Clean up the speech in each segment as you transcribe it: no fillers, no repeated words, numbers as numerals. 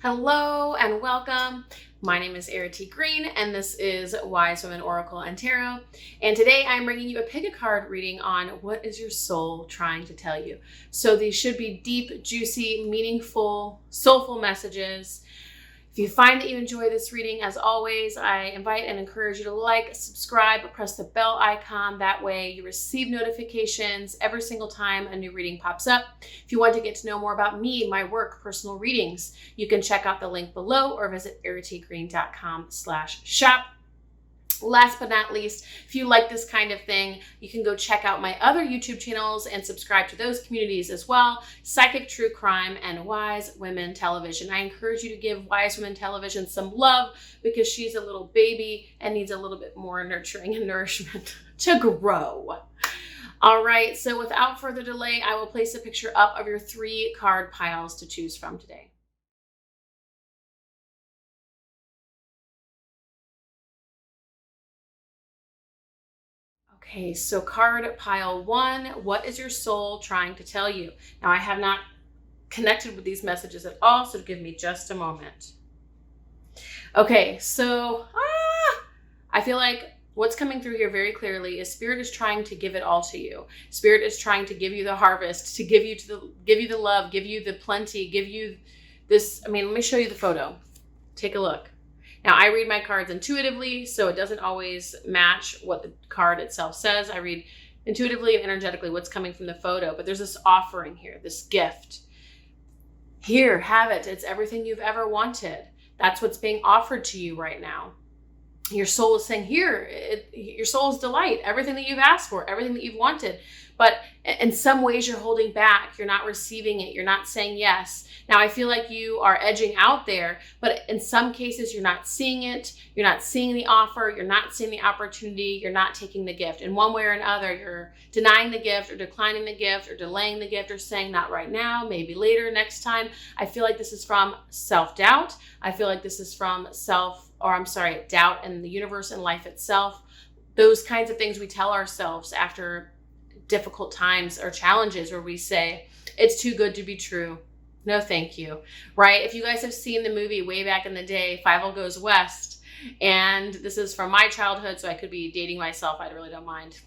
Hello and welcome. My name is Errity Green and this is Wise Women Oracle and Tarot. And today I'm bringing you a pick a card reading on what is your soul trying to tell you. So these should be deep, juicy, meaningful, soulful messages. If you find that you enjoy this reading, as always, I invite and encourage you to like, subscribe, press the bell icon. That way you receive notifications every single time a new reading pops up. If you want to get to know more about me, my work, personal readings, you can check out the link below or visit erritygreen.com/shop. Last but not least, if you like this kind of thing, you can go check out my other YouTube channels and subscribe to those communities as well. Psychic True Crime and Wise Women Television. I encourage you to give Wise Women Television some love because she's a little baby and needs a little bit more nurturing and nourishment to grow. All right, so without further delay, I will place a picture up of your 3 card piles to choose from today. Okay, so card pile 1, what is your soul trying to tell you? Now, I have not connected with these messages at all, so give me just a moment. Okay, so I feel like what's coming through here very clearly is Spirit is trying to give it all to you. Spirit is trying to give you the harvest, to give you the love, give you the plenty, give you this. I mean, let me show you the photo. Take a look. Now, I read my cards intuitively, so it doesn't always match what the card itself says. I read intuitively and energetically what's coming from the photo, but there's this offering here, this gift. Here, have it. It's everything you've ever wanted. That's what's being offered to you right now. Your soul is saying, here, your soul's delight, everything that you've asked for, everything that you've wanted. But in some ways you're holding back. You're not receiving it. You're not saying yes. Now, I feel like you are edging out there, but in some cases you're not seeing it. You're not seeing the offer. You're not seeing the opportunity. You're not taking the gift. In one way or another, you're denying the gift or declining the gift or delaying the gift or saying not right now, maybe later, next time. I feel like this is from self-doubt. I feel like this is from doubt in the universe and life itself. Those kinds of things we tell ourselves after difficult times or challenges where we say, it's too good to be true. No, thank you. Right? If you guys have seen the movie way back in the day, Fievel Goes West, and this is from my childhood, so I could be dating myself. I really don't mind if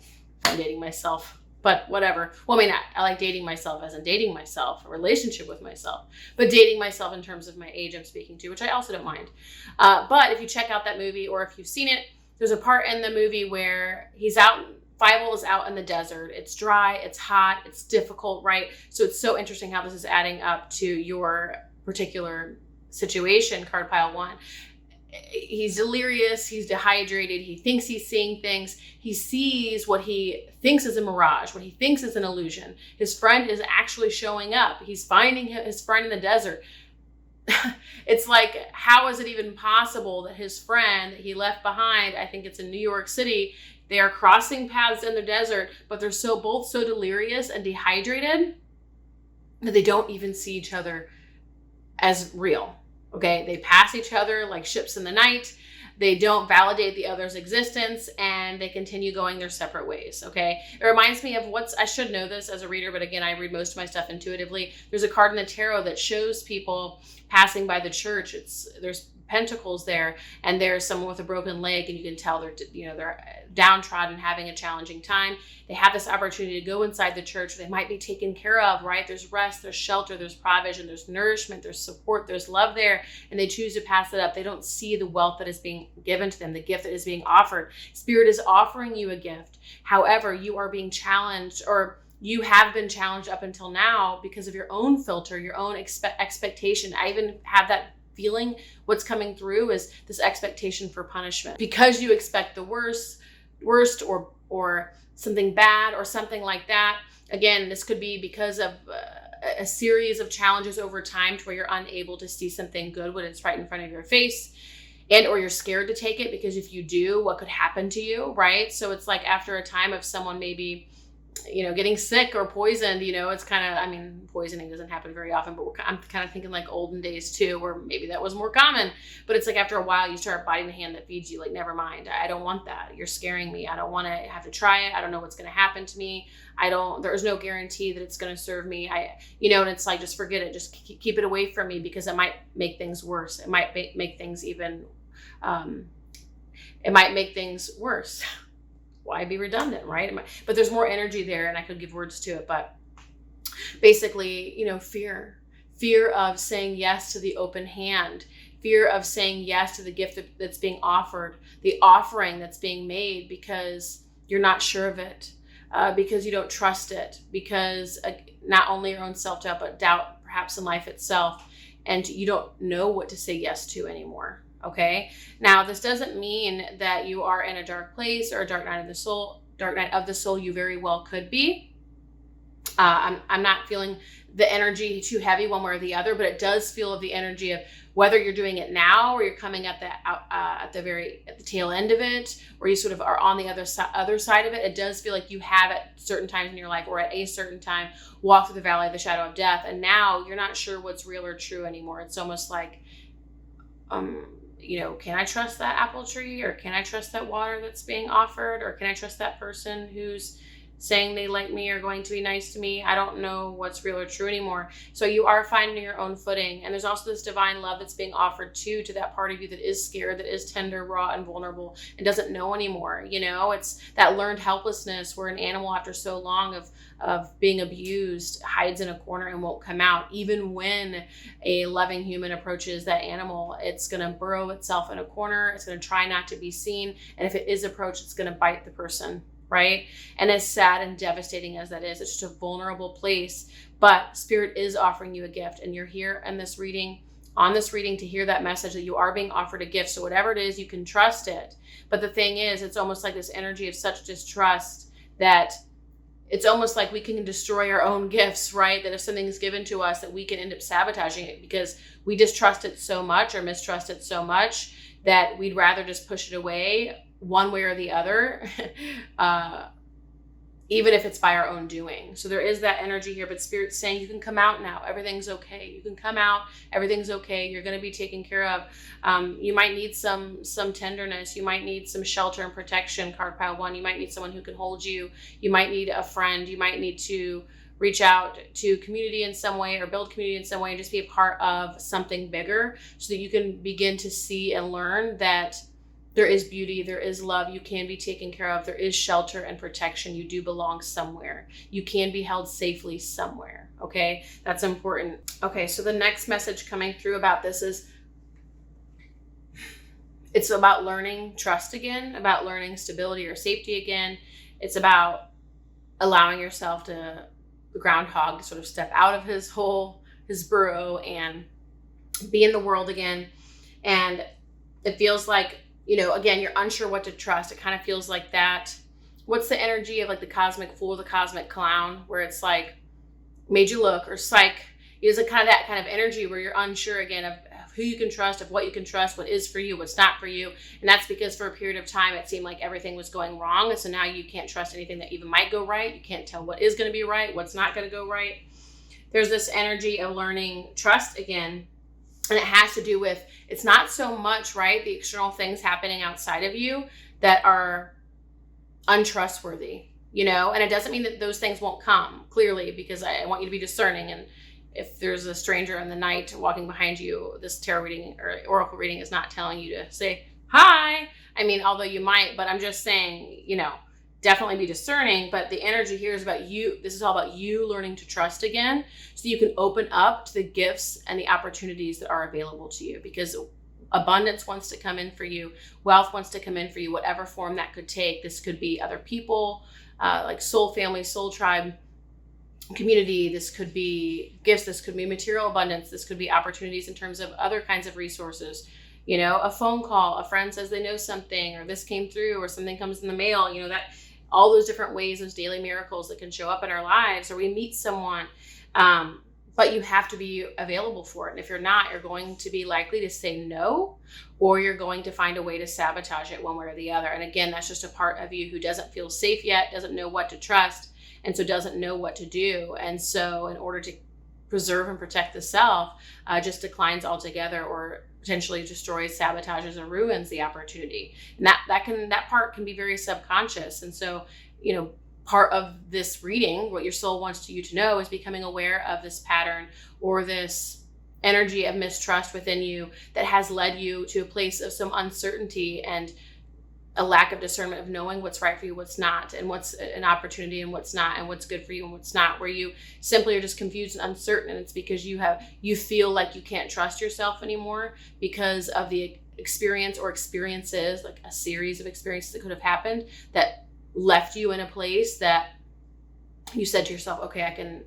I'm dating myself, but whatever. Well, I mean, I like dating myself as in dating myself, a relationship with myself, but dating myself in terms of my age I'm speaking to, which I also don't mind. But if you check out that movie or if you've seen it, there's a part in the movie where Fievel is out in the desert. It's dry, it's hot, it's difficult, right? So it's so interesting how this is adding up to your particular situation, card pile 1. He's delirious, he's dehydrated, he thinks he's seeing things. He sees what he thinks is a mirage, what he thinks is an illusion. His friend is actually showing up. He's finding his friend in the desert. It's like, how is it even possible that his friend he left behind, I think it's in New York City, they are crossing paths in the desert, but they're both so delirious and dehydrated that they don't even see each other as real. Okay, they pass each other like ships in the night. They don't validate the other's existence and they continue going their separate ways. Okay, it reminds me of I should know this as a reader, but again, I read most of my stuff intuitively. There's a card in the tarot that shows people passing by the church. There's pentacles there, and there's someone with a broken leg, and you can tell they're downtrodden, having a challenging time. They have this opportunity to go inside the church. They might be taken care of, right? There's rest, there's shelter, there's provision, there's nourishment, there's support, there's love there, and they choose to pass it up. They don't see the wealth that is being given to them, the gift that is being offered. Spirit is offering you a gift. However, you are being challenged, or you have been challenged up until now because of your own filter, your own expectation. I even have that feeling. What's coming through is this expectation for punishment because you expect the worst or something bad or something like that. Again, this could be because of a series of challenges over time to where you're unable to see something good when it's right in front of your face, and or you're scared to take it because if you do, what could happen to you, right? So it's like after a time of someone maybe getting sick or poisoned, it's kind of, poisoning doesn't happen very often, but I'm kind of thinking like olden days too, where maybe that was more common, but it's like after a while you start biting the hand that feeds you. Like, never mind. I don't want that. You're scaring me. I don't want to have to try it. I don't know what's going to happen to me. There's no guarantee that it's going to serve me. And it's like, just forget it. Just keep it away from me, because it might make things worse. It might make things even, it might make things worse. Why be redundant, right? But there's more energy there, and I could give words to it. But basically, fear of saying yes to the open hand, fear of saying yes to the gift that's being offered, the offering that's being made, because you're not sure of it, because you don't trust it, because not only your own self-doubt, but doubt perhaps in life itself, and you don't know what to say yes to anymore. Okay. Now, this doesn't mean that you are in a dark place or a dark night of the soul. Dark night of the soul, you very well could be. I'm not feeling the energy too heavy one way or the other, but it does feel of the energy of whether you're doing it now or you're coming at the tail end of it, or you sort of are on the other side of it. It does feel like you have at certain times in your life, or at a certain time, walked through the valley of the shadow of death, and now you're not sure what's real or true anymore. It's almost like, can I trust that apple tree, or can I trust that water that's being offered, or can I trust that person who's saying they like me or going to be nice to me? I don't know what's real or true anymore. So you are finding your own footing. And there's also this divine love that's being offered to that part of you that is scared, that is tender, raw, and vulnerable, and doesn't know anymore. It's that learned helplessness where an animal, after so long of being abused, hides in a corner and won't come out. Even when a loving human approaches that animal, it's going to burrow itself in a corner. It's going to try not to be seen. And if it is approached, it's going to bite the person. Right? And as sad and devastating as that is, it's just a vulnerable place. But Spirit is offering you a gift, and you're here on this reading to hear that message that you are being offered a gift. So whatever it is, you can trust it. But the thing is, it's almost like this energy of such distrust that it's almost like we can destroy our own gifts, right? That if something is given to us, that we can end up sabotaging it because we distrust it so much or mistrust it so much that we'd rather just push it away one way or the other, even if it's by our own doing. So there is that energy here, but Spirit's saying you can come out now. Everything's okay. You can come out. Everything's okay. You're going to be taken care of. You might need some tenderness. You might need some shelter and protection, card pile 1. You might need someone who can hold you. You might need a friend. You might need to reach out to community in some way, or build community in some way, and just be a part of something bigger so that you can begin to see and learn that there is beauty, there is love, you can be taken care of, there is shelter and protection, you do belong somewhere. You can be held safely somewhere, okay? That's important. Okay, so the next message coming through about this is, it's about learning trust again, about learning stability or safety again. It's about allowing yourself to, the groundhog, to sort of step out of his hole, his burrow, and be in the world again. And it feels like, again, you're unsure what to trust. It kind of feels like that. What's the energy of like the cosmic fool, the cosmic clown, where it's like made you look, or psych. It's kind of that kind of energy where you're unsure again of who you can trust, of what you can trust, what is for you, what's not for you. And that's because for a period of time, it seemed like everything was going wrong. And so now you can't trust anything that even might go right. You can't tell what is going to be right, what's not going to go right. There's this energy of learning trust again. And it has to do with, it's not so much, right, the external things happening outside of you that are untrustworthy, and it doesn't mean that those things won't come, clearly, because I want you to be discerning. And if there's a stranger in the night walking behind you, this tarot reading or oracle reading is not telling you to say, hi. Although you might, but I'm just saying, definitely be discerning. But the energy here is about you. This is all about you learning to trust again, so you can open up to the gifts and the opportunities that are available to you, because abundance wants to come in for you. Wealth wants to come in for you, whatever form that could take. This could be other people, like soul family, soul tribe, community. This could be gifts. This could be material abundance. This could be opportunities in terms of other kinds of resources. A phone call, a friend says they know something, or this came through, or something comes in the mail, that all those different ways, those daily miracles that can show up in our lives, or we meet someone, but you have to be available for it. And if you're not, you're going to be likely to say no, or you're going to find a way to sabotage it one way or the other. And again, that's just a part of you who doesn't feel safe yet, doesn't know what to trust. and so doesn't know what to do. And so in order to preserve and protect the self, just declines altogether, or potentially destroys, sabotages, or ruins the opportunity. And that part can be very subconscious. And so, part of this reading, what your soul wants you to know, is becoming aware of this pattern or this energy of mistrust within you that has led you to a place of some uncertainty and a lack of discernment of knowing what's right for you, what's not, and what's an opportunity and what's not, and what's good for you and what's not, where you simply are just confused and uncertain. And it's because you feel like you can't trust yourself anymore because of the experience or experiences, like a series of experiences that could have happened that left you in a place that you said to yourself, okay, I can,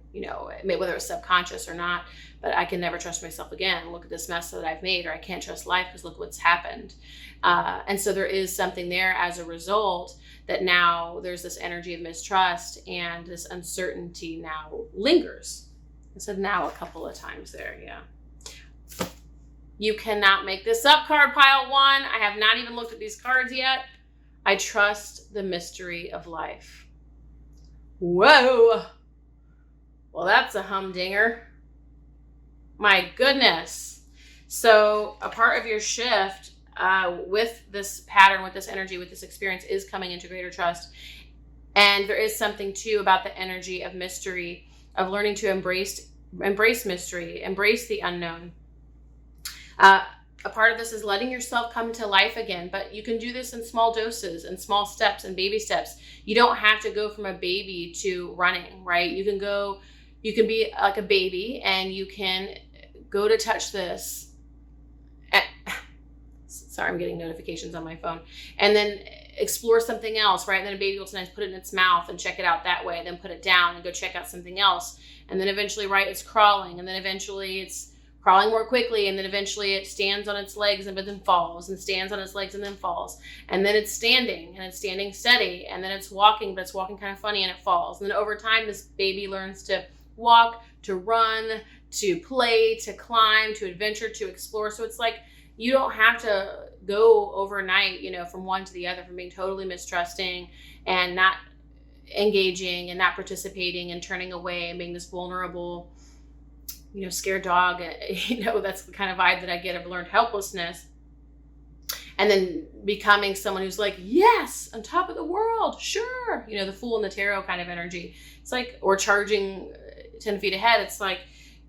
whether it was subconscious or not, but I can never trust myself again. Look at this mess that I've made, or I can't trust life because look what's happened. And so there is something there as a result that now there's this energy of mistrust, and this uncertainty now lingers. I said now a couple of times there, yeah. You cannot make this up, card pile 1. I have not even looked at these cards yet. I trust the mystery of life. Whoa. Well, that's a humdinger. My goodness. So a part of your shift with this pattern, with this energy, with this experience is coming into greater trust. And there is something too about the energy of mystery, of learning to embrace mystery, embrace the unknown. A part of this is letting yourself come to life again, but you can do this in small doses and small steps and baby steps. You don't have to go from a baby to running, right? You can be like a baby, and you can go to touch this. Sorry, I'm getting notifications on my phone. And then explore something else, right? And then a baby will sometimes put it in its mouth and check it out that way, then put it down and go check out something else. And then eventually, right, it's crawling, and then eventually it's crawling more quickly, and then eventually it stands on its legs but then falls, and stands on its legs and then falls. And then it's standing, and it's standing steady, and then it's walking, but it's walking kind of funny, and it falls. And then over time, this baby learns to walk, to run, to play, to climb, to adventure, to explore. So it's like you don't have to go overnight, from one to the other, from being totally mistrusting and not engaging and not participating and turning away and being this vulnerable, scared dog. That's the kind of vibe that I get of learned helplessness. And then becoming someone who's like, yes, on top of the world, sure. The Fool in the Tarot kind of energy. It's like, or charging 10 feet ahead. It's like,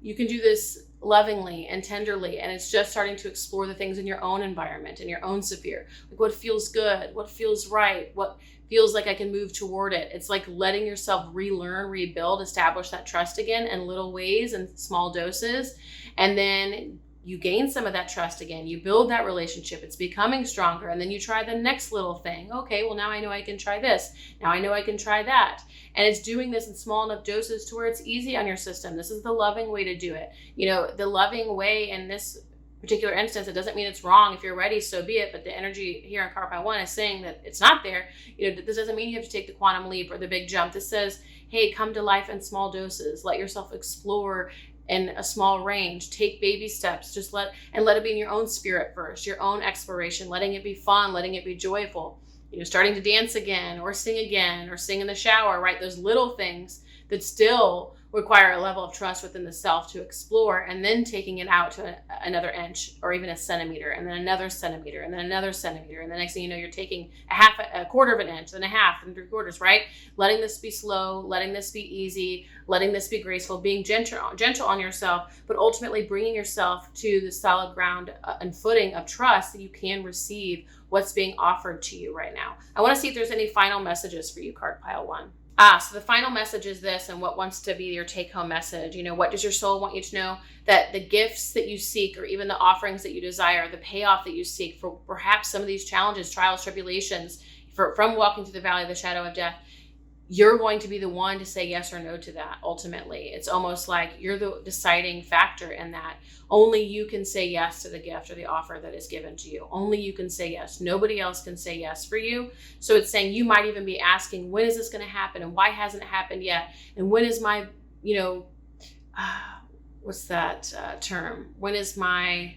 you can do this lovingly and tenderly, and it's just starting to explore the things in your own environment, in your own sphere. Like what feels good, what feels right, what feels like I can move toward it. It's like letting yourself relearn, rebuild, establish that trust again in little ways and small doses. And then you gain some of that trust again. You build that relationship. It's becoming stronger. And then you try the next little thing. Okay, well, now I know I can try this. Now I know I can try that. And it's doing this in small enough doses to where it's easy on your system. This is the loving way to do it. The loving way in this particular instance, it doesn't mean it's wrong. If you're ready, so be it. But the energy here in card pile 1 is saying that it's not there. This doesn't mean you have to take the quantum leap or the big jump. This says, hey, come to life in small doses. Let yourself explore in a small range. Take baby steps. Just let it be in your own spirit first, your own exploration, letting it be fun, letting it be joyful. Starting to dance again, or sing in the shower, right? Those little things that still require a level of trust within the self to explore, and then taking it out to another inch or even a centimeter, and then another centimeter, and then another centimeter. And the next thing you know, you're taking a quarter of an inch, then a half, then 3/4, right? Letting this be slow, letting this be easy, letting this be graceful, being gentle on yourself, but ultimately bringing yourself to the solid ground and footing of trust that you can receive what's being offered to you right now. I want to see if there's any final messages for you, card pile 1. So the final message is this, and what wants to be your take-home message. What does your soul want you to know? That the gifts that you seek, or even the offerings that you desire, the payoff that you seek for perhaps some of these challenges, trials, tribulations, from walking through the valley of the shadow of death, you're going to be the one to say yes or no to that. Ultimately, it's almost like you're the deciding factor in that. Only you can say yes to the gift or the offer that is given to you. Only you can say yes. Nobody else can say yes for you. So it's saying you might even be asking, when is this going to happen? And why hasn't it happened yet? And when is my, what's that term? When is my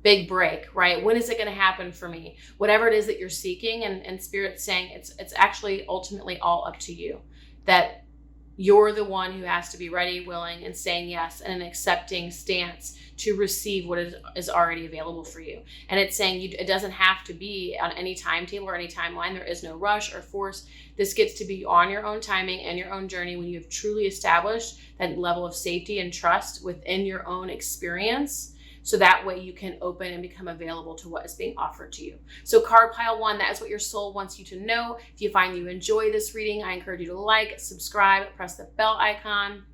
big break, right? When is it going to happen for me? Whatever it is that you're seeking, and Spirit's saying it's actually ultimately all up to you. That you're the one who has to be ready, willing, and saying yes, and an accepting stance to receive what is already available for you. And it's saying it doesn't have to be on any timetable or any timeline. There is no rush or force. This gets to be on your own timing and your own journey when you have truly established that level of safety and trust within your own experience. So that way you can open and become available to what is being offered to you. So card pile 1, that is what your soul wants you to know. If you find you enjoy this reading, I encourage you to like, subscribe, press the bell icon.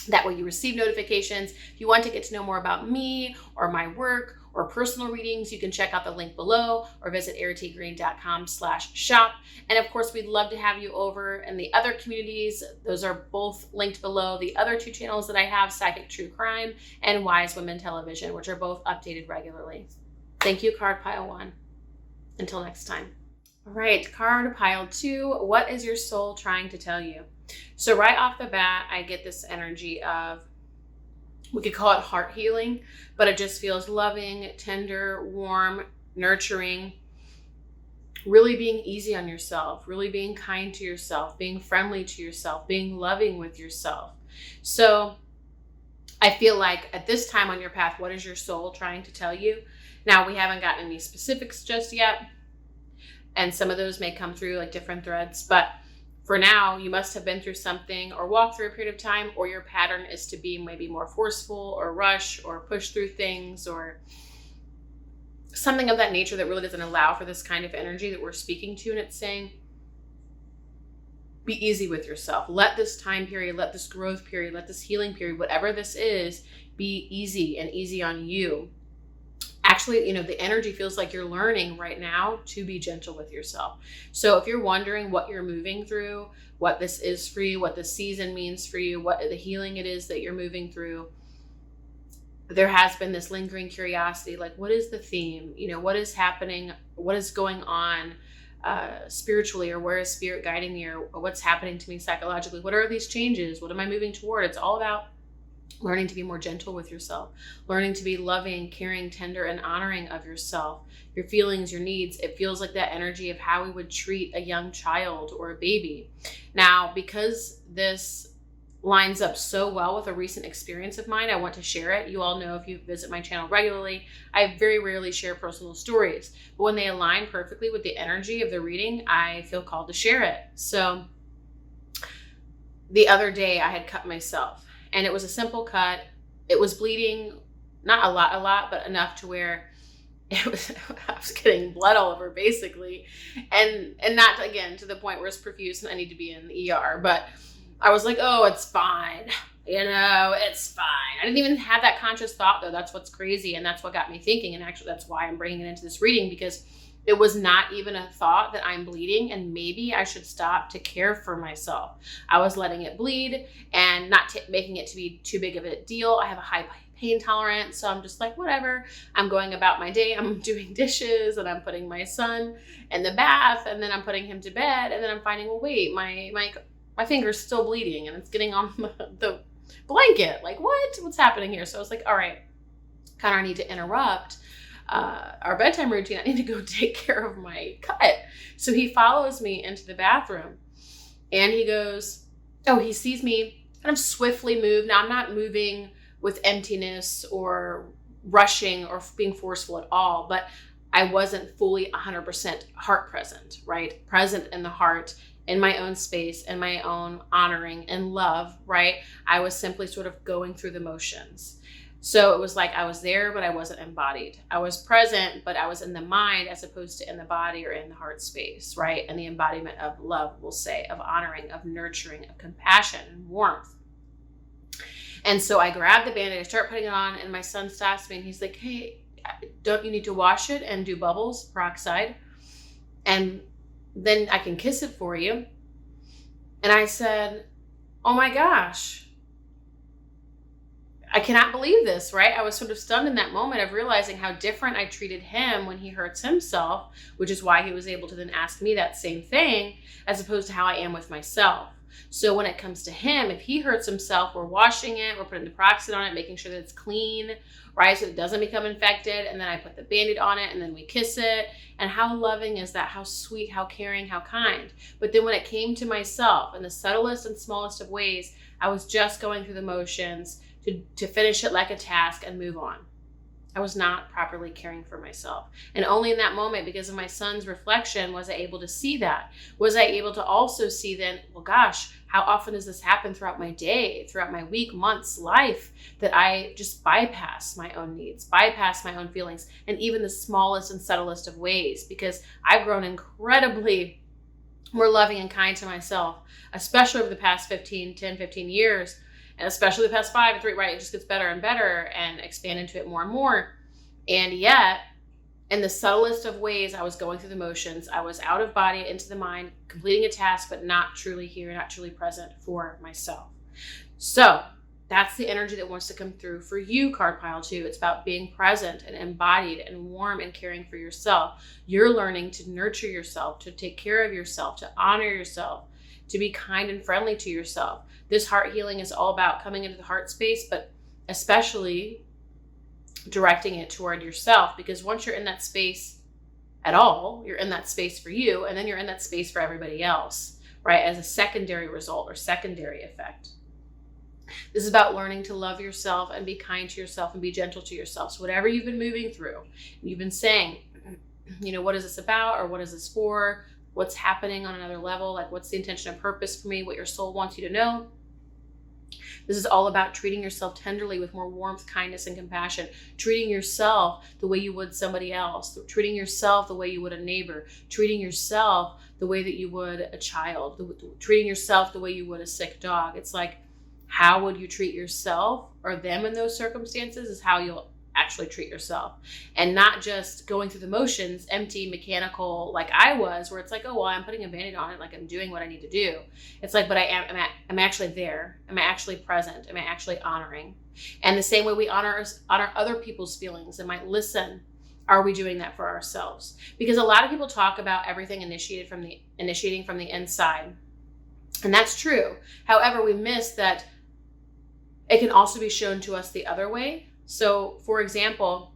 That way you receive notifications. If you want to get to know more about me or my work or personal readings, you can check out the link below or visit erritygreen.com/shop. And of course, we'd love to have you over in the other communities. Those are both linked below. The other 2 channels that I have, Psychic True Crime and Wise Women Television, which are both updated regularly. Thank you, card pile 1. Until next time. All right, card pile 2, what is your soul trying to tell you? So right off the bat, I get this energy of, we could call it heart healing, but it just feels loving, tender, warm, nurturing, really being easy on yourself, really being kind to yourself, being friendly to yourself, being loving with yourself. So I feel like at this time on your path, what is your soul trying to tell you? Now, we haven't gotten any specifics just yet, and some of those may come through like different threads, but for now, you must have been through something or walked through a period of time, or your pattern is to be maybe more forceful or rush or push through things or something of that nature that really doesn't allow for this kind of energy that we're speaking to. And it's saying, be easy with yourself. Let this time period, let this growth period, let this healing period, whatever this is, be easy and easy on you. Actually, the energy feels like you're learning right now to be gentle with yourself. So if you're wondering what you're moving through, what this is for you, what the season means for you, what the healing it is that you're moving through, there has been this lingering curiosity, like, what is the theme? What is happening? What is going on spiritually, or where is spirit guiding me, or what's happening to me psychologically? What are these changes? What am I moving toward? It's all about learning to be more gentle with yourself, learning to be loving, caring, tender, and honoring of yourself, your feelings, your needs. It feels like that energy of how we would treat a young child or a baby. Now, because this lines up so well with a recent experience of mine, I want to share it. You all know, if you visit my channel regularly, I very rarely share personal stories, but when they align perfectly with the energy of the reading, I feel called to share it. So the other day I had cut myself. And it was a simple cut. It was bleeding, not a lot, but enough to where I was getting blood all over, basically. And not, again, to the point where it's profuse and I need to be in the ER. But I was like, oh, it's fine. It's fine. I didn't even have that conscious thought, though. That's what's crazy. And that's what got me thinking. And actually, that's why I'm bringing it into this reading, because it was not even a thought that I'm bleeding and maybe I should stop to care for myself. I was letting it bleed and not making it to be too big of a deal. I have a high pain tolerance, so I'm just like, whatever. I'm going about my day. I'm doing dishes and I'm putting my son in the bath and then I'm putting him to bed, and then I'm finding, well, wait, my finger's still bleeding and it's getting on the blanket. Like, what's happening here? So I was like, all right, kind of need to interrupt our bedtime routine. I need to go take care of my cut. So he follows me into the bathroom and he goes, he sees me kind of swiftly move. Now, I'm not moving with emptiness or rushing or being forceful at all, but I wasn't fully 100% heart present, right? Present in the heart, in my own space, in my own honoring and love, right? I was simply sort of going through the motions. So it was like I was there, but I wasn't embodied. I was present, but I was in the mind as opposed to in the body or in the heart space, right? And the embodiment of love, we'll say, of honoring, of nurturing, of compassion and warmth. And so I grabbed the Band-Aid, I start putting it on, and my son stops me and he's like, hey, don't you need to wash it and do bubbles, peroxide? And then I can kiss it for you. And I said, oh my gosh, I cannot believe this, right? I was sort of stunned in that moment of realizing how different I treated him when he hurts himself, which is why he was able to then ask me that same thing, as opposed to how I am with myself. So when it comes to him, if he hurts himself, we're washing it, we're putting the peroxide on it, making sure that it's clean, right? So it doesn't become infected. And then I put the Band-Aid on it and then we kiss it. And how loving is that? How sweet, how caring, how kind. But then when it came to myself in the subtlest and smallest of ways, I was just going through the motions to finish it like a task and move on. I was not properly caring for myself. And only in that moment, because of my son's reflection, was I able to see that. Was I able to also see then, well, gosh, how often does this happen throughout my day, throughout my week, months, life, that I just bypass my own needs, bypass my own feelings, and even the smallest and subtlest of ways, because I've grown incredibly more loving and kind to myself, especially over the past 10, 15 years. And especially the past 5 or 3, right? It just gets better and better and expand into it more and more. And yet, in the subtlest of ways, I was going through the motions. I was out of body, into the mind, completing a task, but not truly here, not truly present for myself. So that's the energy that wants to come through for you, card pile 2. It's about being present and embodied and warm and caring for yourself. You're learning to nurture yourself, to take care of yourself, to honor yourself, to be kind and friendly to yourself. This heart healing is all about coming into the heart space, but especially directing it toward yourself, because once you're in that space at all, you're in that space for you, and then you're in that space for everybody else, right? As a secondary result or secondary effect. This is about learning to love yourself and be kind to yourself and be gentle to yourself. So whatever you've been moving through, you've been saying, what is this about, or what is this for? What's happening on another level? Like, what's the intention and purpose for me? What your soul wants you to know. This is all about treating yourself tenderly with more warmth, kindness, and compassion. Treating yourself the way you would somebody else. Treating yourself the way you would a neighbor. Treating yourself the way that you would a child. Treating yourself the way you would a sick dog. It's like, how would you treat yourself or them in those circumstances is how you'll actually treat yourself, and not just going through the motions, empty, mechanical, like I was, where it's like, oh, well, I'm putting a Band-Aid on it, like I'm doing what I need to do. It's like, but I'm actually there. Am I actually present? Am I actually honoring? And the same way we honor other people's feelings and might listen, are we doing that for ourselves? Because a lot of people talk about everything initiating from the inside, and that's true. However, we miss that it can also be shown to us the other way. So, for example,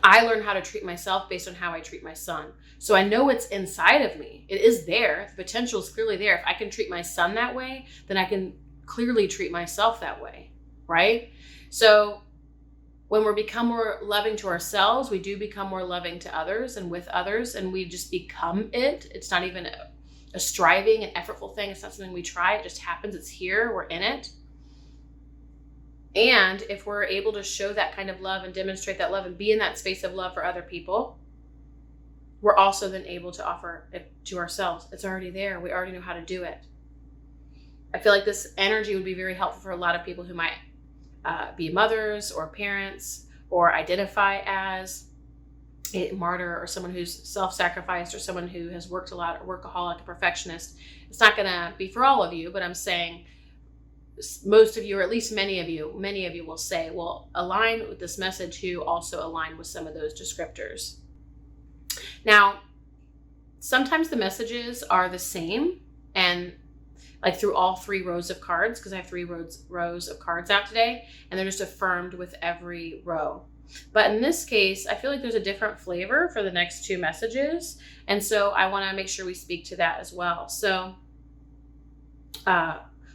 I learned how to treat myself based on how I treat my son. So I know it's inside of me. It is there. The potential is clearly there. If I can treat my son that way, then I can clearly treat myself that way, right? So when we become more loving to ourselves, we do become more loving to others and with others, and we just become it. It's not even a striving and effortful thing. It's not something we try. It just happens. It's here. We're in it. And if we're able to show that kind of love and demonstrate that love and be in that space of love for other people, we're also then able to offer it to ourselves. It's already there. We already know how to do it. I feel like this energy would be very helpful for a lot of people who might be mothers or parents or identify as a martyr or someone who's self-sacrificed or someone who has worked a lot, a workaholic, a perfectionist. It's not going to be for all of you, but I'm saying most of you, or at least many of you will say, well, align with this message who also align with some of those descriptors. Now, sometimes the messages are the same, and like through all 3 rows of cards, because I have 3 rows of cards out today, and they're just affirmed with every row. But in this case, I feel like there's a different flavor for the next 2 messages, and so I want to make sure we speak to that as well. So,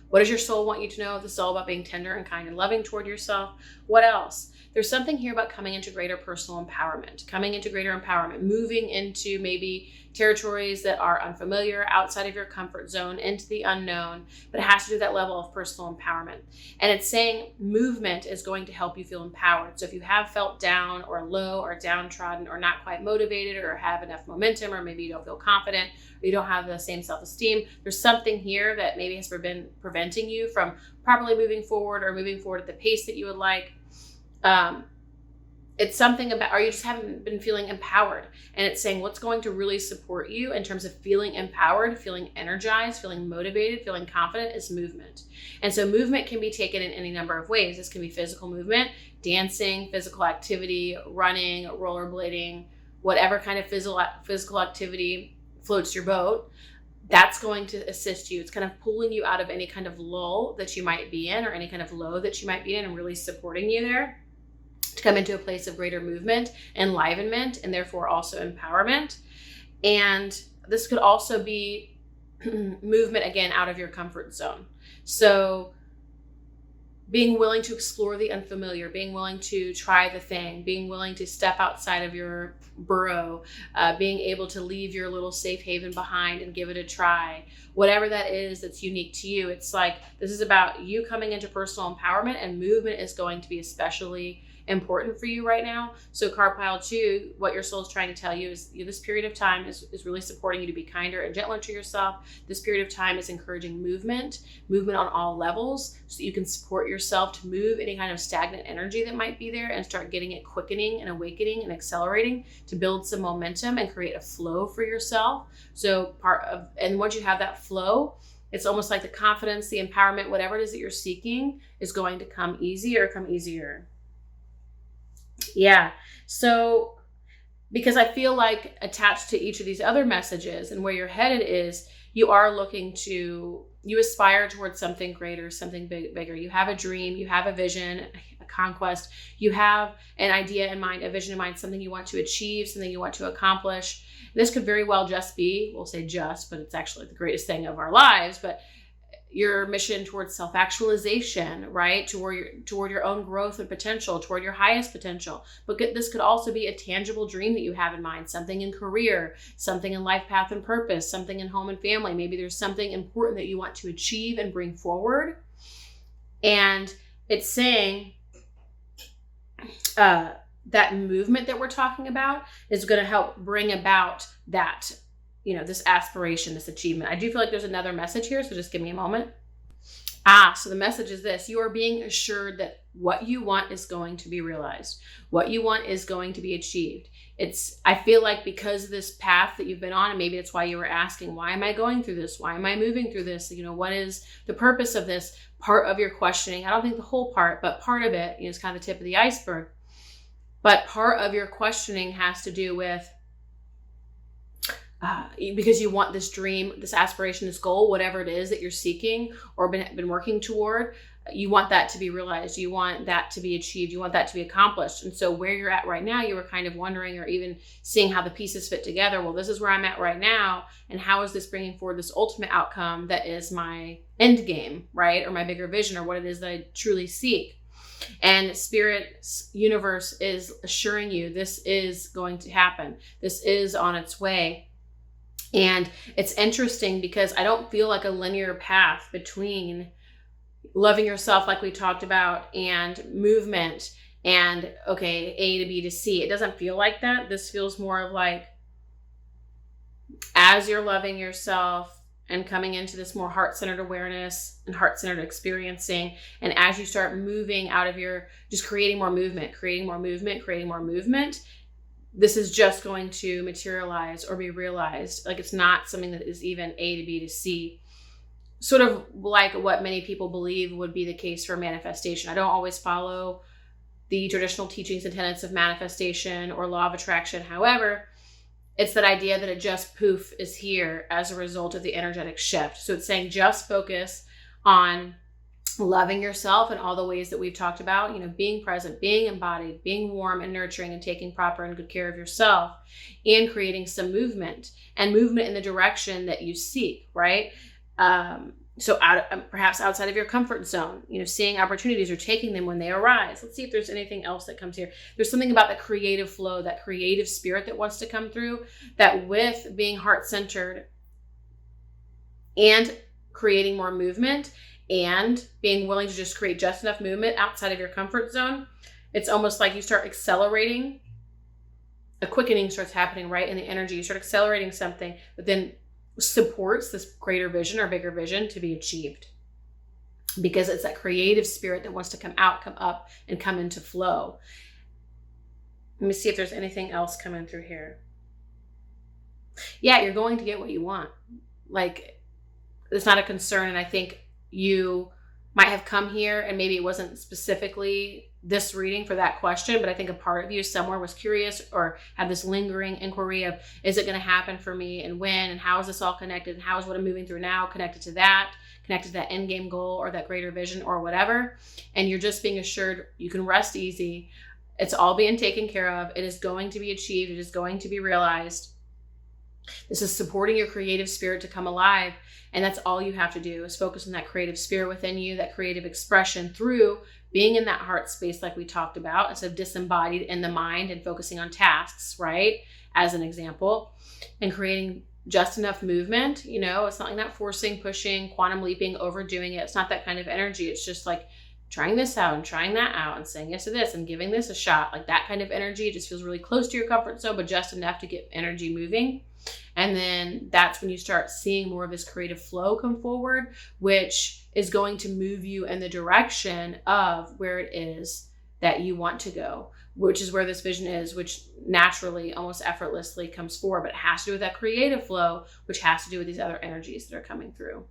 what does your soul want you to know? This is all about being tender and kind and loving toward yourself. What else? There's something here about coming into greater personal empowerment, moving into maybe territories that are unfamiliar, outside of your comfort zone, into the unknown, but it has to do with that level of personal empowerment. And it's saying movement is going to help you feel empowered. So if you have felt down or low or downtrodden or not quite motivated or have enough momentum, or maybe you don't feel confident, or you don't have the same self-esteem, there's something here that maybe has been preventing you from properly moving forward or moving forward at the pace that you would like. It's something about, or you just haven't been feeling empowered. And it's saying what's going to really support you in terms of feeling empowered, feeling energized, feeling motivated, feeling confident is movement. And so movement can be taken in any number of ways. This can be physical movement, dancing, physical activity, running, rollerblading, whatever kind of physical activity floats your boat. that's going to assist you. It's kind of pulling you out of any kind of lull that you might be in or any kind of low that you might be in and really supporting you there to come into a place of greater movement, enlivenment, and therefore also empowerment. And this could also be movement again out of your comfort zone. So being willing to explore the unfamiliar, being willing to try the thing, being willing to step outside of your burrow, being able to leave your little safe haven behind and give it a try, whatever that is that's unique to you. It's like, this is about you coming into personal empowerment, and movement is going to be especially important for you right now. So card pile 2, what your soul is trying to tell you is this period of time is really supporting you to be kinder and gentler to yourself. This period of time is encouraging movement on all levels, so that you can support yourself to move any kind of stagnant energy that might be there and start getting it quickening and awakening and accelerating to build some momentum and create a flow for yourself. So and once you have that flow, it's almost like the confidence, the empowerment, whatever it is that you're seeking is going to come easier. Yeah. So, because I feel like attached to each of these other messages and where you're headed is you aspire towards something greater, something bigger. You have a dream, you have a vision, a conquest, you have an idea in mind, a vision in mind, something you want to achieve, something you want to accomplish. This could very well just be, we'll say just, but it's actually the greatest thing of our lives, but your mission towards self-actualization, right? Toward your own growth and potential, toward your highest potential. But this could also be a tangible dream that you have in mind, something in career, something in life path and purpose, something in home and family. Maybe there's something important that you want to achieve and bring forward. And it's saying that movement that we're talking about is going to help bring about that, this aspiration, this achievement. I do feel like there's another message here, so just give me a moment. So the message is this: you are being assured that what you want is going to be realized. What you want is going to be achieved. I feel like because of this path that you've been on, and maybe that's why you were asking, why am I going through this? Why am I moving through this? What is the purpose of this? Part of your questioning, I don't think the whole part, but part of it is kind of the tip of the iceberg. But part of your questioning has to do with because you want this dream, this aspiration, this goal, whatever it is that you're seeking or been working toward, you want that to be realized. You want that to be achieved. You want that to be accomplished. And so where you're at right now, you were kind of wondering or even seeing how the pieces fit together. Well, this is where I'm at right now. And how is this bringing forward this ultimate outcome that is my end game, right? Or my bigger vision, or what it is that I truly seek. And Spirit's universe is assuring you this is going to happen. This is on its way. And it's interesting because I don't feel like a linear path between loving yourself, like we talked about, and movement and, A to B to C. It doesn't feel like that. This feels more of like, as you're loving yourself and coming into this more heart-centered awareness and heart-centered experiencing, and as you start moving out of just creating more movement, this is just going to materialize or be realized. Like, it's not something that is even A to B to C. Sort of like what many people believe would be the case for manifestation. I don't always follow the traditional teachings and tenets of manifestation or law of attraction. However, it's that idea that it just poof is here as a result of the energetic shift. So it's saying just focus on loving yourself in all the ways that we've talked about, being present, being embodied, being warm and nurturing and taking proper and good care of yourself, and creating some movement in the direction that you seek, right? So perhaps outside of your comfort zone, seeing opportunities or taking them when they arise. Let's see if there's anything else that comes here. There's something about the creative flow, that creative spirit that wants to come through, that with being heart-centered and creating more movement and being willing to just create just enough movement outside of your comfort zone, it's almost like you start accelerating. A quickening starts happening, right? In the energy, you start accelerating something, but then supports this greater vision or bigger vision to be achieved, because it's that creative spirit that wants to come out, come up, and come into flow. Let me see if there's anything else coming through here. Yeah, you're going to get what you want. Like, it's not a concern. And I think you might have come here and maybe it wasn't specifically this reading for that question, but I think a part of you somewhere was curious or had this lingering inquiry of, is it going to happen for me, and when, and how is this all connected, and how is what I'm moving through now connected to that end game goal or that greater vision or whatever. And you're just being assured you can rest easy. It's all being taken care of. It is going to be achieved. It is going to be realized. This is supporting your creative spirit to come alive. And that's all you have to do, is focus on that creative spirit within you, that creative expression through being in that heart space like we talked about, instead of disembodied in the mind and focusing on tasks, right? As an example, and creating just enough movement. You know, it's not like that forcing, pushing, quantum leaping, overdoing it. It's not that kind of energy. It's just like trying this out and trying that out and saying yes to this and giving this a shot. Like that kind of energy. It just feels really close to your comfort zone, but just enough to get energy moving. And then that's when you start seeing more of this creative flow come forward, which is going to move you in the direction of where it is that you want to go, which is where this vision is, which naturally, almost effortlessly comes forward. But it has to do with that creative flow, which has to do with these other energies that are coming through,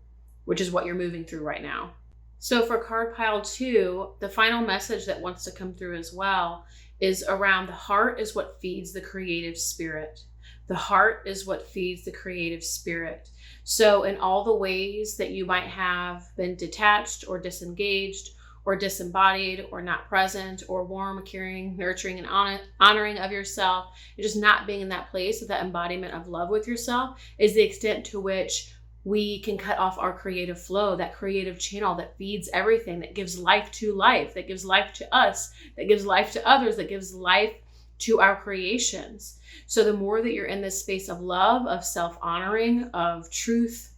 which is what you're moving through right now. So for card pile 2, the final message that wants to come through as well is around the heart is what feeds the creative spirit. The heart is what feeds the creative spirit. So in all the ways that you might have been detached or disengaged or disembodied or not present or warm, caring, nurturing, and honoring of yourself, and just not being in that place of that embodiment of love with yourself, is the extent to which we can cut off our creative flow, that creative channel that feeds everything, that gives life to life, that gives life to us, that gives life to others, that gives life to our creations. So the more that you're in this space of love, of self-honoring, of truth,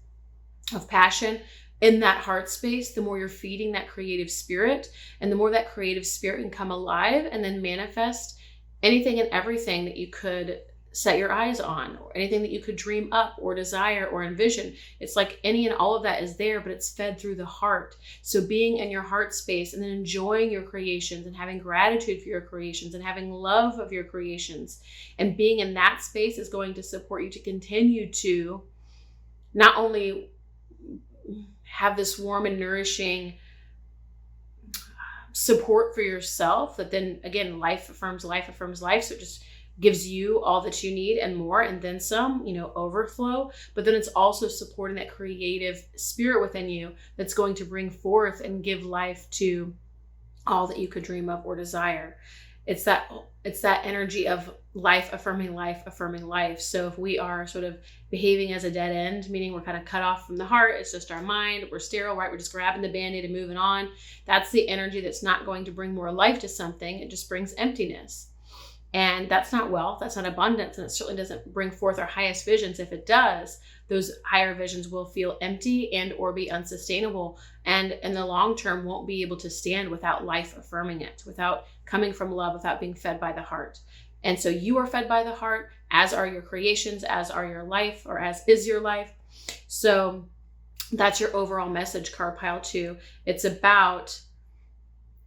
of passion, in that heart space, the more you're feeding that creative spirit, and the more that creative spirit can come alive and then manifest anything and everything that you could set your eyes on, or anything that you could dream up or desire or envision. It's like any and all of that is there, but it's fed through the heart. So being in your heart space and then enjoying your creations and having gratitude for your creations and having love of your creations and being in that space is going to support you to continue to not only have this warm and nourishing support for yourself, that then again, life affirms life affirms life. So it just gives you all that you need and more, and then some, overflow. But then it's also supporting that creative spirit within you that's going to bring forth and give life to all that you could dream of or desire. It's that energy of life affirming life affirming life. So if we are sort of behaving as a dead end, meaning we're kind of cut off from the heart, it's just our mind, we're sterile, right? We're just grabbing the Band-Aid and moving on. That's the energy that's not going to bring more life to something. It just brings emptiness. And that's not wealth, that's not abundance, and it certainly doesn't bring forth our highest visions. If it does, those higher visions will feel empty and or be unsustainable, and in the long term won't be able to stand without life affirming it, without coming from love, without being fed by the heart. And so you are fed by the heart, as are your creations, as are your life, or as is your life. So that's your overall message, card pile 2. It's about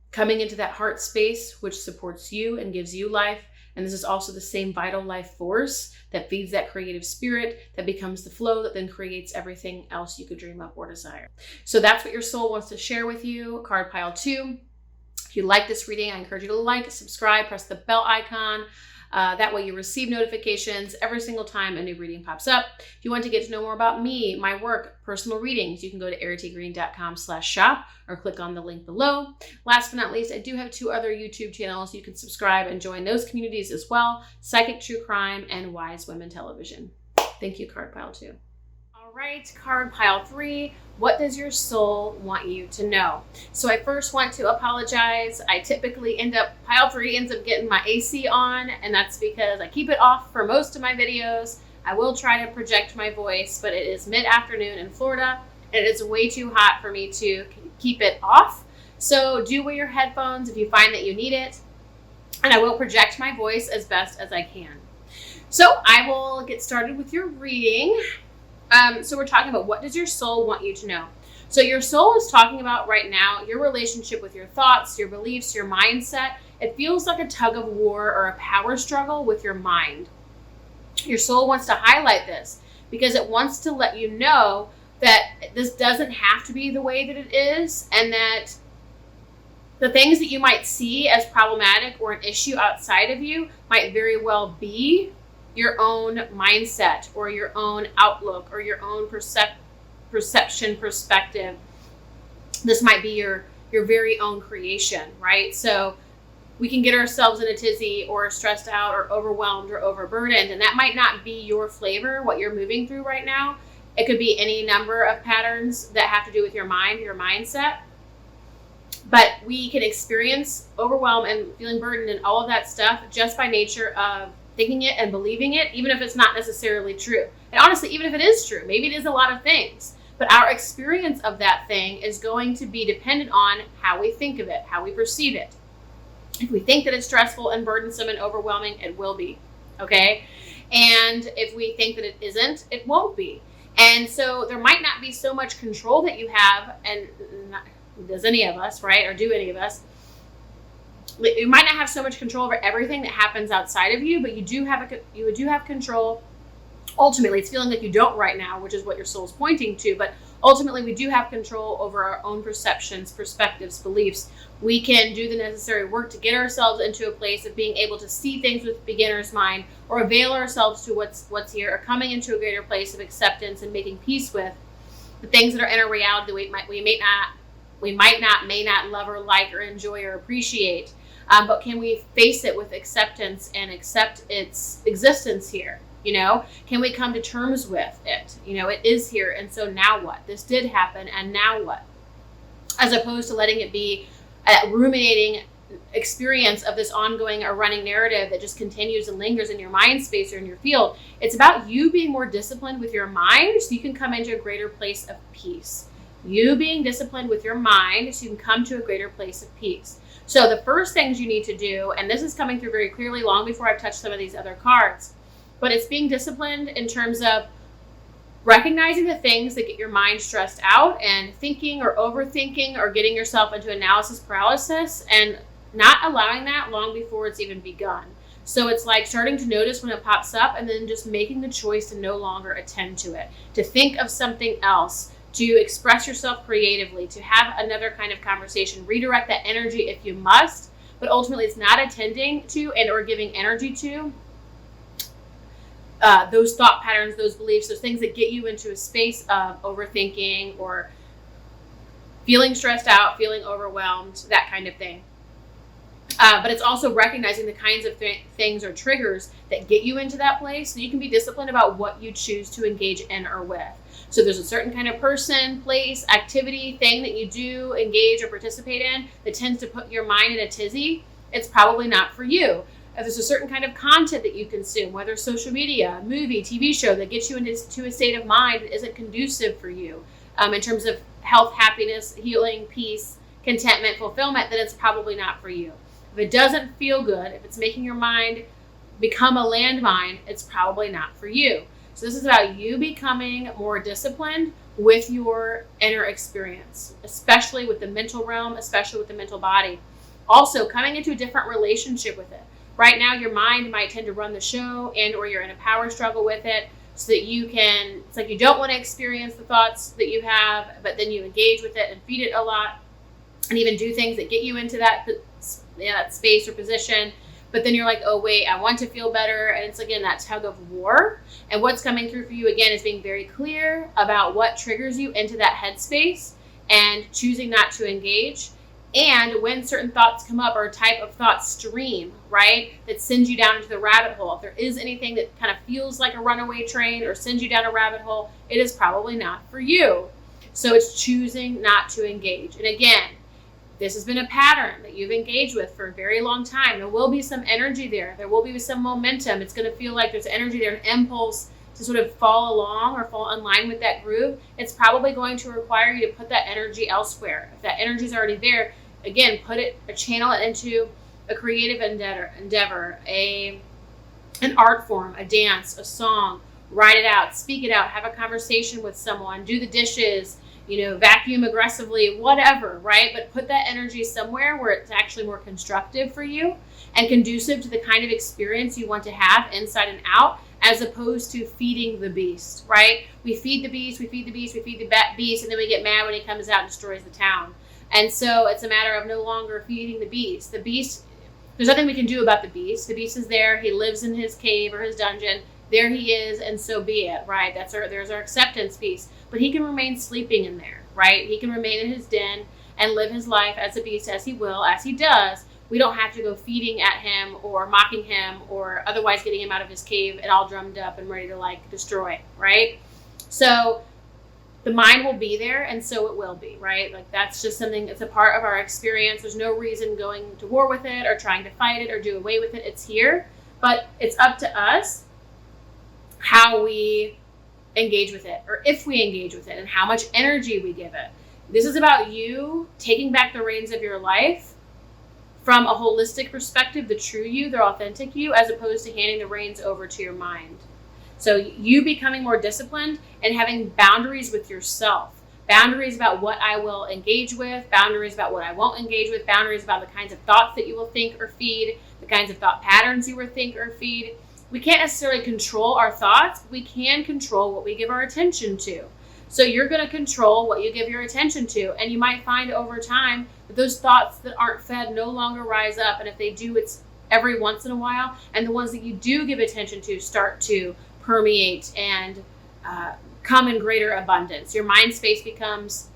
coming into that heart space, which supports you and gives you life. And this is also the same vital life force that feeds that creative spirit, that becomes the flow that then creates everything else you could dream up or desire. So that's what your soul wants to share with you, card pile 2. If you like this reading, I encourage you to like, subscribe, press the bell icon. That way you receive notifications every single time a new reading pops up. If you want to get to know more about me, my work, personal readings, you can go to erritygreen.com/shop or click on the link below. Last but not least, I do have 2 other YouTube channels. You can subscribe and join those communities as well: Psychic True Crime and Wise Women Television. Thank you, card pile 2. All right, card pile 3. What does your soul want you to know? So I first want to apologize. I typically pile 3 ends up getting my AC on, and that's because I keep it off for most of my videos. I will try to project my voice, but it is mid-afternoon in Florida, and it is way too hot for me to keep it off. So do wear your headphones if you find that you need it, and I will project my voice as best as I can. So I will get started with your reading. So we're talking about, what does your soul want you to know? So your soul is talking about right now your relationship with your thoughts, your beliefs, your mindset. It feels like a tug of war or a power struggle with your mind. Your soul wants to highlight this because it wants to let you know that this doesn't have to be the way that it is, and that The things that you might see as problematic or an issue outside of you might very well be your own mindset or your own outlook or your own perception, perspective. This might be your very own creation, right? So we can get ourselves in a tizzy or stressed out or overwhelmed or overburdened, and that might not be your flavor, what you're moving through right now. It could be any number of patterns that have to do with your mind, your mindset. But we can experience overwhelm and feeling burdened and all of that stuff just by nature of thinking it and believing it, even if it's not necessarily true. And honestly, even if it is true, maybe it is a lot of things. But our experience of that thing is going to be dependent on how we think of it, how we perceive it. If we think that it's stressful and burdensome and overwhelming, it will be, okay? And if we think that it isn't, it won't be. And so there might not be so much control that you have, and does any of us, right? Or do any of us? You might not have so much control over everything that happens outside of you, but you do have control. Ultimately, it's feeling like you don't right now, which is what your soul's pointing to. But ultimately, we do have control over our own perceptions, perspectives, beliefs. We can do the necessary work to get ourselves into a place of being able to see things with beginner's mind, or avail ourselves to what's here, or coming into a greater place of acceptance and making peace with the things that are in our reality that we may not love or like or enjoy or appreciate. But can we face it with acceptance and accept its existence here? Can we come to terms with it? It is here, and so now what? This did happen, and now what? As opposed to letting it be a ruminating experience of this ongoing or running narrative that just continues and lingers in your mind space or in your field. It's about you being more disciplined with your mind so you can come into a greater place of peace. You being disciplined with your mind so you can come to a greater place of peace. So the first things you need to do, and this is coming through very clearly long before I've touched some of these other cards, but it's being disciplined in terms of recognizing the things that get your mind stressed out and thinking or overthinking or getting yourself into analysis paralysis, and not allowing that long before it's even begun. So it's like starting to notice when it pops up and then just making the choice to no longer attend to it, to think of something else, to express yourself creatively, to have another kind of conversation, redirect that energy if you must, but ultimately it's not attending to and or giving energy to those thought patterns, those beliefs, those things that get you into a space of overthinking or feeling stressed out, feeling overwhelmed, that kind of thing. But it's also recognizing the kinds of things or triggers that get you into that place so you can be disciplined about what you choose to engage in or with. So there's a certain kind of person, place, activity, thing that you do engage or participate in that tends to put your mind in a tizzy. It's probably not for you. If there's a certain kind of content that you consume, whether social media, movie, TV show, that gets you into a state of mind that isn't conducive for you in terms of health, happiness, healing, peace, contentment, fulfillment, then it's probably not for you. If it doesn't feel good, if it's making your mind become a landmine, it's probably not for you. So this is about you becoming more disciplined with your inner experience, especially with the mental realm, especially with the mental body. Also, coming into a different relationship with it. Right now, your mind might tend to run the show, and or you're in a power struggle with it, so that it's like you don't want to experience the thoughts that you have, but then you engage with it and feed it a lot, and even do things that get you into that space or position. But then you're like, oh wait, I want to feel better. And it's again, that tug of war. And what's coming through for you again is being very clear about what triggers you into that headspace and choosing not to engage. And when certain thoughts come up, or a type of thought stream, right, that sends you down into the rabbit hole, if there is anything that kind of feels like a runaway train or sends you down a rabbit hole, it is probably not for you. So it's choosing not to engage. And again, this has been a pattern that you've engaged with for a very long time. There will be some energy there. There will be some momentum. It's going to feel like there's energy there, an impulse to sort of fall along or fall in line with that groove. It's probably going to require you to put that energy elsewhere. If that energy is already there, again, channel it into a creative endeavor, an art form, a dance, a song. Write it out, speak it out, have a conversation with someone, do the dishes, vacuum aggressively, whatever, right? But put that energy somewhere where it's actually more constructive for you and conducive to the kind of experience you want to have inside and out, as opposed to feeding the beast, right? We feed the beast, and then we get mad when he comes out and destroys the town. And so it's a matter of no longer feeding the beast. The beast, there's nothing we can do about the beast. The beast is there. He lives in his cave or his dungeon. There he is, and so be it, right? There's our acceptance piece. But he can remain sleeping in there, right? He can remain in his den and live his life as a beast, as he will, as he does. We don't have to go feeding at him or mocking him or otherwise getting him out of his cave and all drummed up and ready to like destroy, right? So the mind will be there, and so it will be, right? Like that's just something, it's a part of our experience. There's no reason going to war with it or trying to fight it or do away with it. It's here, but it's up to us how we engage with it, or if we engage with it, and how much energy we give it. This is about you taking back the reins of your life from a holistic perspective, the true you, the authentic you, as opposed to handing the reins over to your mind. So you becoming more disciplined and having boundaries with yourself. Boundaries about what I will engage with, boundaries about what I won't engage with, boundaries about the kinds of thoughts that you will think or feed, the kinds of thought patterns you will think or feed. We can't necessarily control our thoughts, but we can control what we give our attention to. So you're going to control what you give your attention to, and you might find over time that those thoughts that aren't fed no longer rise up, and if they do, it's every once in a while, and the ones that you do give attention to start to permeate and come in greater abundance. Your mind space becomes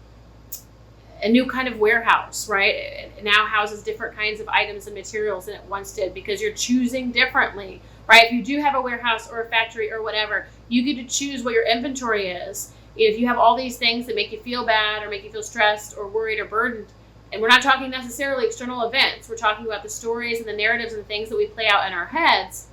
a new kind of warehouse, right? It now houses different kinds of items and materials than it once did because you're choosing differently, right? If you do have a warehouse or a factory or whatever, you get to choose what your inventory is. If you have all these things that make you feel bad or make you feel stressed or worried or burdened, and we're not talking necessarily external events, we're talking about the stories and the narratives and the things that we play out in our heads.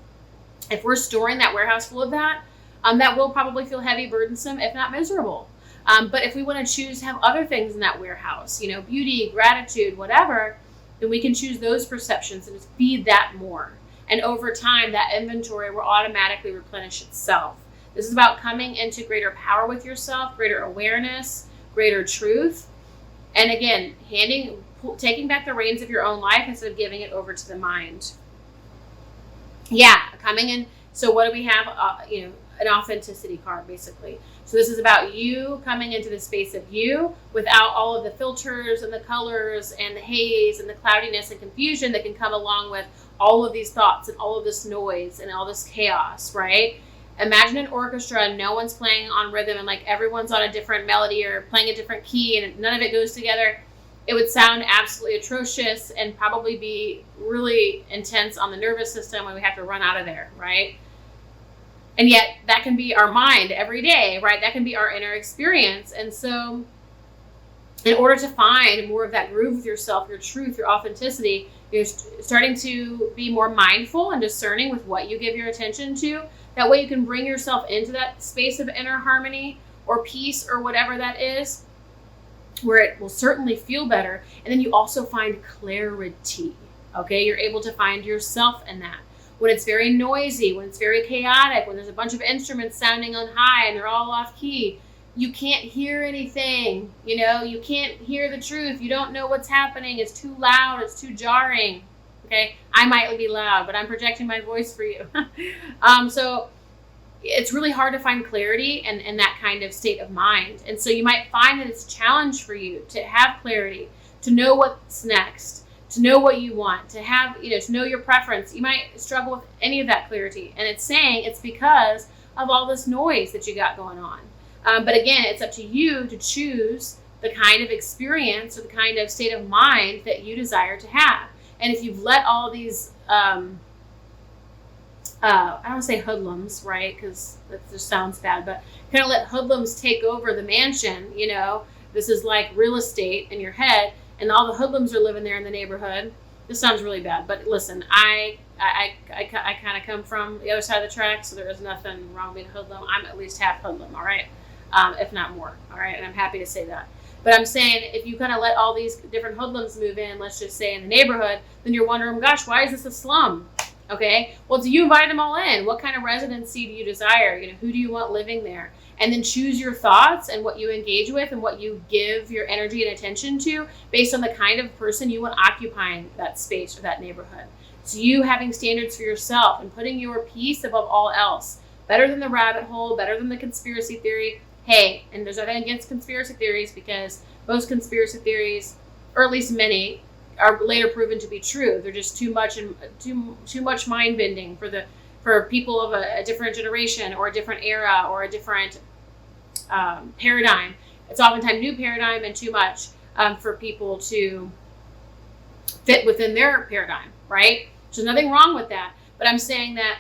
If we're storing that warehouse full of that, that will probably feel heavy, burdensome, if not miserable. But if we want to choose to have other things in that warehouse, beauty, gratitude, whatever, then we can choose those perceptions and just feed that more. And over time, that inventory will automatically replenish itself. This is about coming into greater power with yourself, greater awareness, greater truth. And again, taking back the reins of your own life instead of giving it over to the mind. Yeah, coming in. So what do we have? An authenticity card, basically. So this is about you coming into the space of you without all of the filters and the colors and the haze and the cloudiness and confusion that can come along with all of these thoughts and all of this noise and all this chaos, right? Imagine an orchestra and no one's playing on rhythm and like everyone's on a different melody or playing a different key and none of it goes together. It would sound absolutely atrocious and probably be really intense on the nervous system when we have to run out of there, right? And yet that can be our mind every day, right? That can be our inner experience. And so in order to find more of that groove with yourself, your truth, your authenticity, you're starting to be more mindful and discerning with what you give your attention to. That way you can bring yourself into that space of inner harmony or peace or whatever that is, where it will certainly feel better. And then you also find clarity, okay? You're able to find yourself in that. When it's very noisy, when it's very chaotic, when there's a bunch of instruments sounding on high and they're all off key, you can't hear anything, you can't hear the truth. You don't know what's happening. It's too loud. It's too jarring. Okay. I might be loud, but I'm projecting my voice for you. So it's really hard to find clarity and that kind of state of mind. And so you might find that it's a challenge for you to have clarity, to know what's next, to know what you want, to have, to know your preference. You might struggle with any of that clarity. And it's saying it's because of all this noise that you got going on. But again, it's up to you to choose the kind of experience or the kind of state of mind that you desire to have. And if you've let all these, I don't want to say hoodlums, right? Because that just sounds bad, but kind of let hoodlums take over the mansion, this is like real estate in your head. And all the hoodlums are living there in the neighborhood. This sounds really bad, but listen, I kind of come from the other side of the track, so there is nothing wrong being a hoodlum. I'm at least half hoodlum, all right? If not more, all right? And I'm happy to say that. But I'm saying if you kind of let all these different hoodlums move in, let's just say in the neighborhood, then you're wondering, gosh, why is this a slum? Okay, well, do you invite them all in? What kind of residency do you desire? Who do you want living there? And then choose your thoughts and what you engage with and what you give your energy and attention to based on the kind of person you want occupying that space or that neighborhood. So you having standards for yourself and putting your peace above all else. Better than the rabbit hole, better than the conspiracy theory. Hey, and there's nothing against conspiracy theories because most conspiracy theories or at least many, are later proven to be true. They're just too much and too much mind bending for people of a different generation or a different era or a different paradigm. It's oftentimes new paradigm and too much for people to fit within their paradigm, right? There's nothing wrong with that. But I'm saying that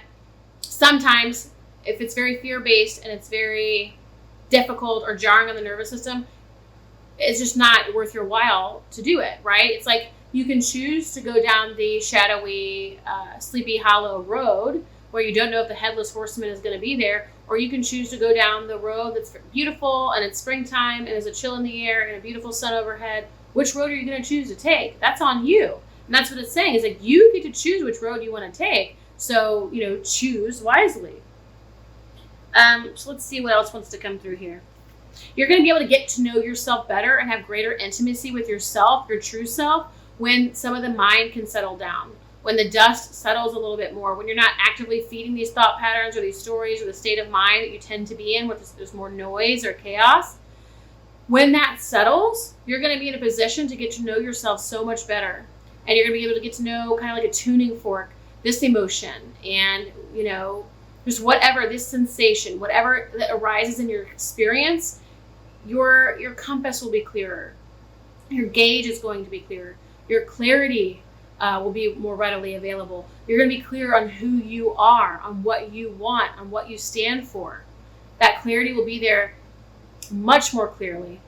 sometimes if it's very fear-based and it's very difficult or jarring on the nervous system, it's just not worth your while to do it, right? It's like you can choose to go down the shadowy, Sleepy Hollow road where you don't know if the Headless Horseman is going to be there, or you can choose to go down the road that's beautiful and it's springtime and there's a chill in the air and a beautiful sun overhead. Which road are you going to choose to take? That's on you. And that's what it's saying, is like you get to choose which road you want to take. So, choose wisely. So let's see what else wants to come through here. You're going to be able to get to know yourself better and have greater intimacy with yourself, your true self, when some of the mind can settle down, when the dust settles a little bit more, when you're not actively feeding these thought patterns or these stories or the state of mind that you tend to be in, where there's more noise or chaos. When that settles, you're going to be in a position to get to know yourself so much better. And you're going to be able to get to know, kind of like a tuning fork, this emotion and, just whatever, this sensation, whatever that arises in your experience, your compass will be clearer. Your gauge is going to be clearer. Your clarity will be more readily available. You're going to be clear on who you are, on what you want, on what you stand for. That clarity will be there much more clearly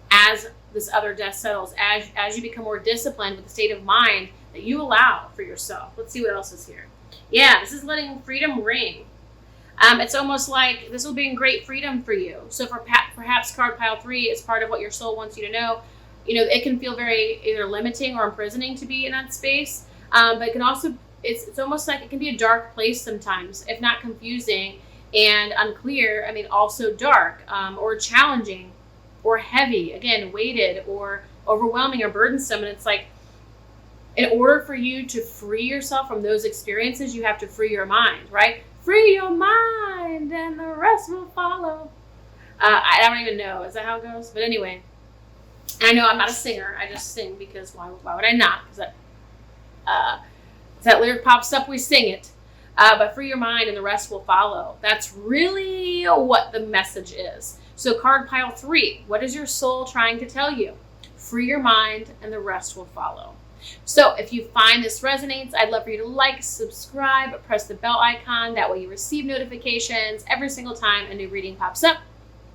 as this other dust settles, as you become more disciplined with the state of mind that you allow for yourself. Let's see what else is here. Yeah, this is letting freedom ring. It's almost like this will bring great freedom for you. So for perhaps card pile 3 is part of what your soul wants you to know. It can feel very either limiting or imprisoning to be in that space. But it can also, it's almost like it can be a dark place sometimes, if not confusing and unclear. I mean, also dark or challenging or heavy, again, weighted or overwhelming or burdensome. And it's like, in order for you to free yourself from those experiences, you have to free your mind, right? Free your mind and the rest will follow. I don't even know. Is that how it goes? But anyway, I know I'm not a singer. I just sing because why would I not? Because that lyric pops up, we sing it. But free your mind and the rest will follow. That's really what the message is. So card pile 3, what is your soul trying to tell you? Free your mind and the rest will follow. So if you find this resonates, I'd love for you to like, subscribe, press the bell icon. That way you receive notifications every single time a new reading pops up.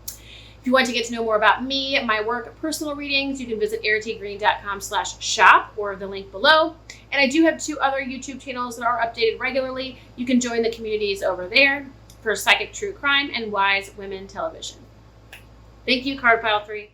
If you want to get to know more about me, my work, personal readings, you can visit erritygreen.com/shop or the link below. And I do have 2 other YouTube channels that are updated regularly. You can join the communities over there for Psychic True Crime and Wise Women Television. Thank you, card pile 3.